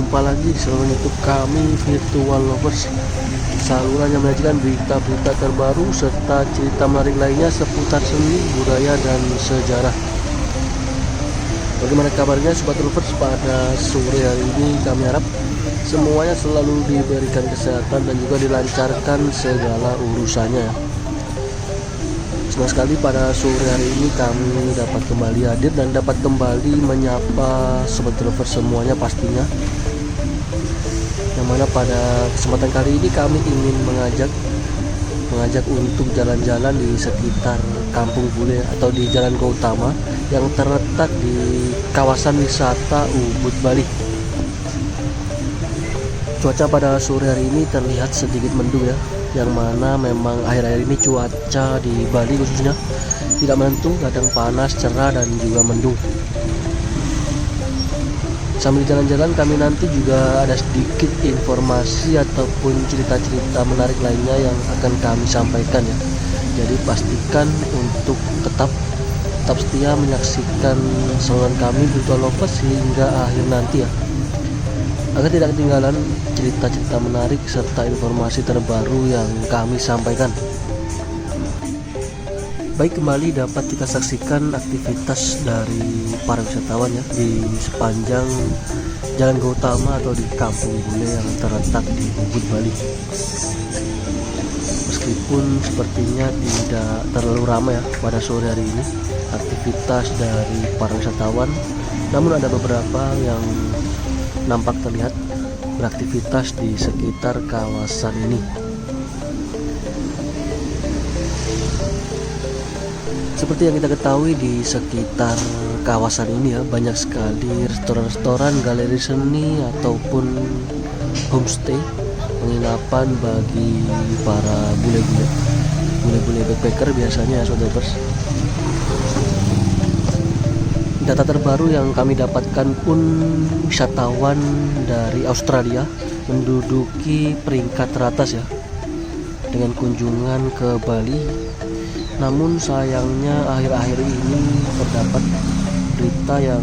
jumpa lagi di saluran YouTube kami, Virtual Lovers. Saluran yang menyajikan berita-berita terbaru serta cerita menarik lainnya seputar seni, budaya, dan sejarah. Bagaimana kabarnya Sobat Lovers pada sore hari ini? Kami harap semuanya selalu diberikan kesehatan dan juga dilancarkan segala urusannya. Senang sekali pada sore hari ini kami dapat kembali hadir dan dapat kembali menyapa Sobat Lovers semuanya pastinya. Yang mana pada kesempatan kali ini kami ingin mengajak untuk jalan-jalan di sekitar Kampung Bule atau di Jalan Gautama yang terletak di kawasan wisata Ubud, Bali. Cuaca pada sore hari ini terlihat sedikit mendung ya, yang mana memang akhir-akhir ini cuaca di Bali khususnya tidak menentu, kadang panas, cerah, dan juga mendung. Sambil jalan-jalan kami nanti juga ada sedikit informasi ataupun cerita-cerita menarik lainnya yang akan kami sampaikan ya. Jadi pastikan untuk tetap setia menyaksikan saluran kami Virtual Lovers hingga akhir nanti ya, agar tidak ketinggalan cerita-cerita menarik serta informasi terbaru yang kami sampaikan. Baik, kembali dapat kita saksikan aktivitas dari para wisatawan ya di sepanjang Jalan Gautama atau di Kampung Bule yang terletak di Ubud, Bali. Meskipun sepertinya tidak terlalu ramai ya pada sore hari ini aktivitas dari para wisatawan, namun ada beberapa yang nampak terlihat beraktivitas di sekitar kawasan ini. Seperti yang kita ketahui, di sekitar kawasan ini ya banyak sekali restoran-restoran, galeri seni ataupun homestay, penginapan bagi para bule-bule backpacker biasanya ya Sobat. Data terbaru yang kami dapatkan pun wisatawan dari Australia menduduki peringkat teratas ya dengan kunjungan ke Bali. Namun sayangnya akhir-akhir ini terdapat berita yang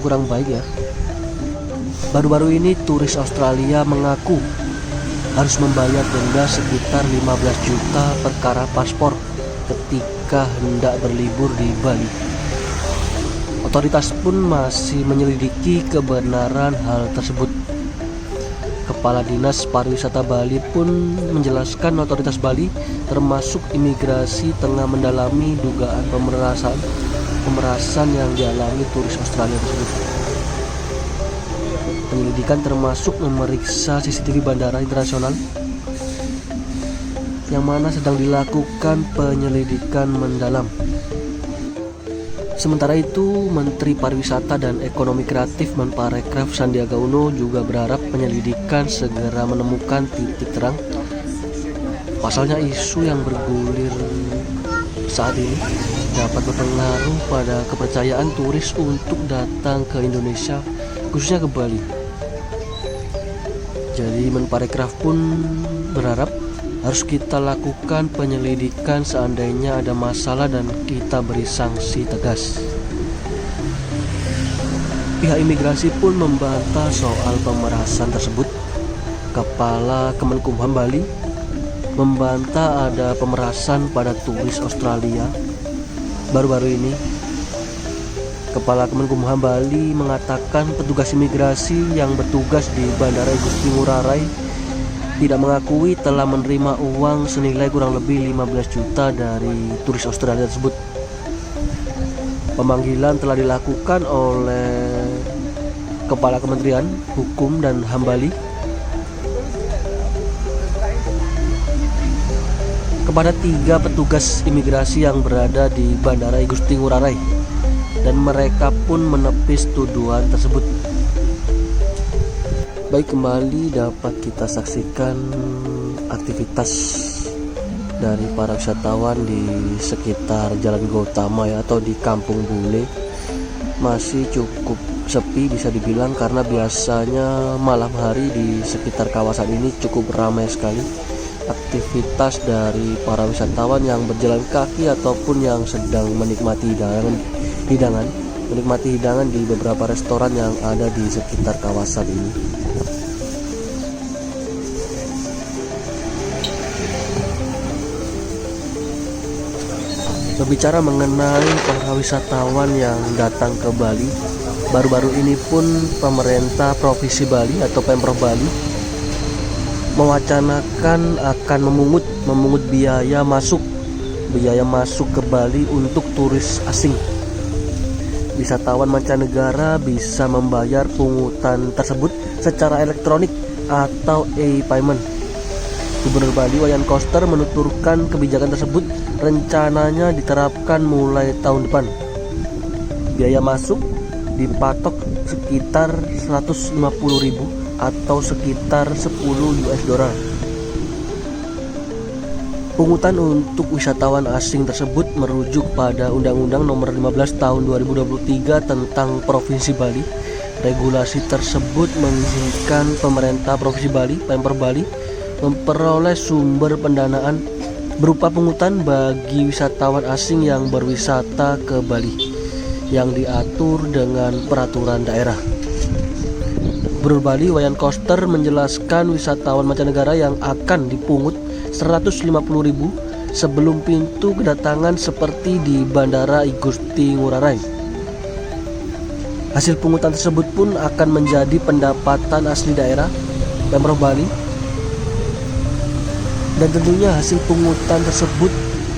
kurang baik ya. Baru-baru ini turis Australia mengaku harus membayar denda sekitar 15 juta perkara paspor ketika hendak berlibur di Bali. Otoritas pun masih menyelidiki kebenaran hal tersebut. Kepala Dinas Pariwisata Bali pun menjelaskan otoritas Bali termasuk imigrasi tengah mendalami dugaan pemerasan yang dialami turis Australia tersebut. Penyelidikan termasuk memeriksa CCTV Bandara Internasional yang mana sedang dilakukan penyelidikan mendalam. Sementara itu, Menteri Pariwisata dan Ekonomi Kreatif Menparekraf Sandiaga Uno juga berharap penyelidikan segera menemukan titik terang. Pasalnya isu yang bergulir saat ini dapat berpengaruh pada kepercayaan turis untuk datang ke Indonesia, khususnya ke Bali. Jadi Menparekraf pun berharap harus kita lakukan penyelidikan seandainya ada masalah dan kita beri sanksi tegas. Pihak imigrasi pun membantah soal pemerasan tersebut. Kepala Kemenkumham Bali membantah ada pemerasan pada turis Australia. Baru-baru ini Kepala Kemenkumham Bali mengatakan petugas imigrasi yang bertugas di Bandara Igusti Ngurah Rai tidak mengakui telah menerima uang senilai kurang lebih 15 juta dari turis Australia tersebut. Pemanggilan telah dilakukan oleh Kepala Kementerian Hukum dan HAM Bali kepada 3 petugas imigrasi yang berada di Bandara Igusti Ngurah Rai, dan mereka pun menepis tuduhan tersebut. Baik, kembali dapat kita saksikan aktivitas dari para wisatawan di sekitar Jalan Gautama ya atau di Kampung Bule. Masih cukup sepi bisa dibilang, karena biasanya malam hari di sekitar kawasan ini cukup ramai sekali aktivitas dari para wisatawan yang berjalan kaki ataupun yang sedang menikmati hidangan. menikmati hidangan di beberapa restoran yang ada di sekitar kawasan ini. Berbicara mengenai para wisatawan yang datang ke Bali, baru-baru ini pun pemerintah Provinsi Bali atau Pemprov Bali mewacanakan akan memungut biaya masuk ke Bali untuk turis asing. Wisatawan mancanegara bisa membayar pungutan tersebut secara elektronik atau e-payment. Gubernur Bali Wayan Koster menuturkan kebijakan tersebut rencananya diterapkan mulai tahun depan. Biaya masuk dipatok sekitar 150.000 atau sekitar 10 US dollar. Pungutan untuk wisatawan asing tersebut merujuk pada Undang-Undang Nomor 15 Tahun 2023 tentang Provinsi Bali. Regulasi tersebut mengizinkan pemerintah Provinsi Bali, Pemprov Bali, memperoleh sumber pendanaan berupa pungutan bagi wisatawan asing yang berwisata ke Bali yang diatur dengan peraturan daerah. Gubernur Bali Wayan Koster menjelaskan wisatawan mancanegara yang akan dipungut 150.000 sebelum pintu kedatangan seperti di Bandara Igusti Ngurah Rai. Hasil pungutan tersebut pun akan menjadi pendapatan asli daerah Pemprov Bali, dan tentunya hasil pungutan tersebut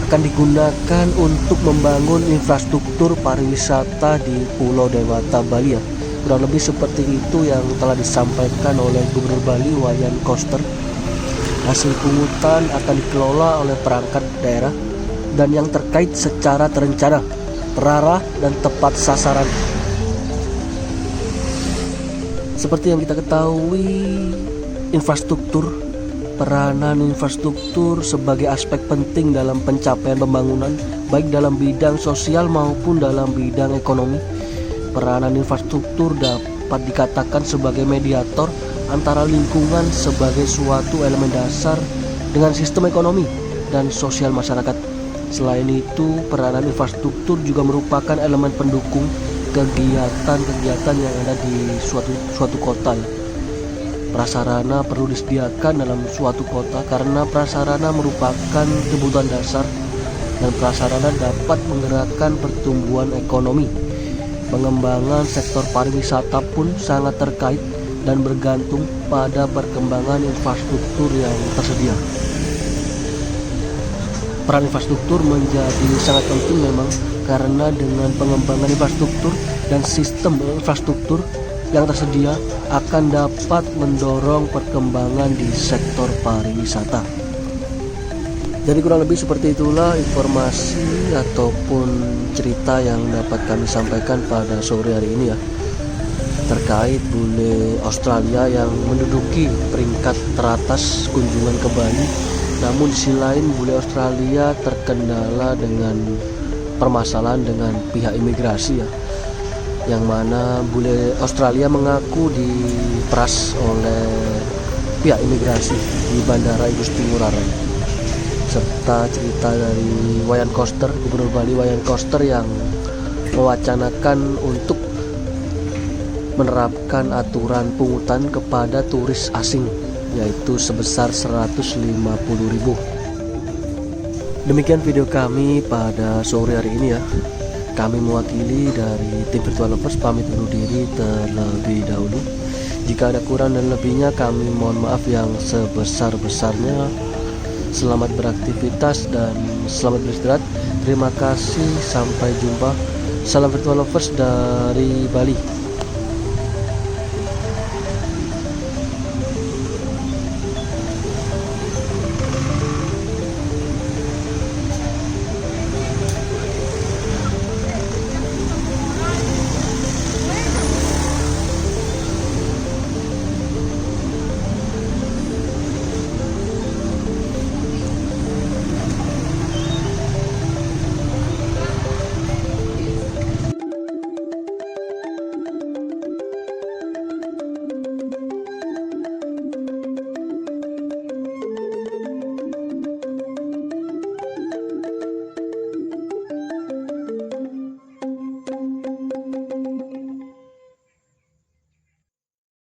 akan digunakan untuk membangun infrastruktur pariwisata di Pulau Dewata Bali ya. Kurang lebih seperti itu yang telah disampaikan oleh Gubernur Bali Wayan Koster. Hasil pungutan akan dikelola oleh perangkat daerah dan yang terkait secara terencana, terarah, dan tepat sasaran. Seperti yang kita ketahui, peranan infrastruktur sebagai aspek penting dalam pencapaian pembangunan, baik dalam bidang sosial maupun dalam bidang ekonomi. Peranan infrastruktur dapat dikatakan sebagai mediator antara lingkungan sebagai suatu elemen dasar dengan sistem ekonomi dan sosial masyarakat. Selain itu, peranan infrastruktur juga merupakan elemen pendukung kegiatan-kegiatan yang ada di suatu kota ya. Prasarana perlu disediakan dalam suatu kota karena prasarana merupakan kebutuhan dasar dan prasarana dapat menggerakkan pertumbuhan ekonomi. Pengembangan sektor pariwisata pun sangat terkait dan bergantung pada perkembangan infrastruktur yang tersedia. Peran infrastruktur menjadi sangat penting memang karena dengan pengembangan infrastruktur dan sistem infrastruktur yang tersedia akan dapat mendorong perkembangan di sektor pariwisata. Jadi kurang lebih seperti itulah informasi ataupun cerita yang dapat kami sampaikan pada sore hari ini ya, terkait bule Australia yang menduduki peringkat teratas kunjungan ke Bali. Namun di sisi lain bule Australia terkendala dengan permasalahan dengan pihak imigrasi ya, yang mana bule Australia mengaku diperas oleh pihak imigrasi di Bandara Igusti Ngurah Rai. Serta cerita dari Wayan Koster, Gubernur Bali Wayan Koster yang mewacanakan untuk menerapkan aturan pungutan kepada turis asing yaitu sebesar 150.000. Demikian video kami pada sore hari ini ya. Kami mewakili dari tim Virtual Lovers pamit undur diri terlebih dahulu. Jika ada kurang dan lebihnya kami mohon maaf yang sebesar-besarnya. Selamat beraktivitas dan selamat beristirahat. Terima kasih, sampai jumpa. Salam Virtual Lovers dari Bali.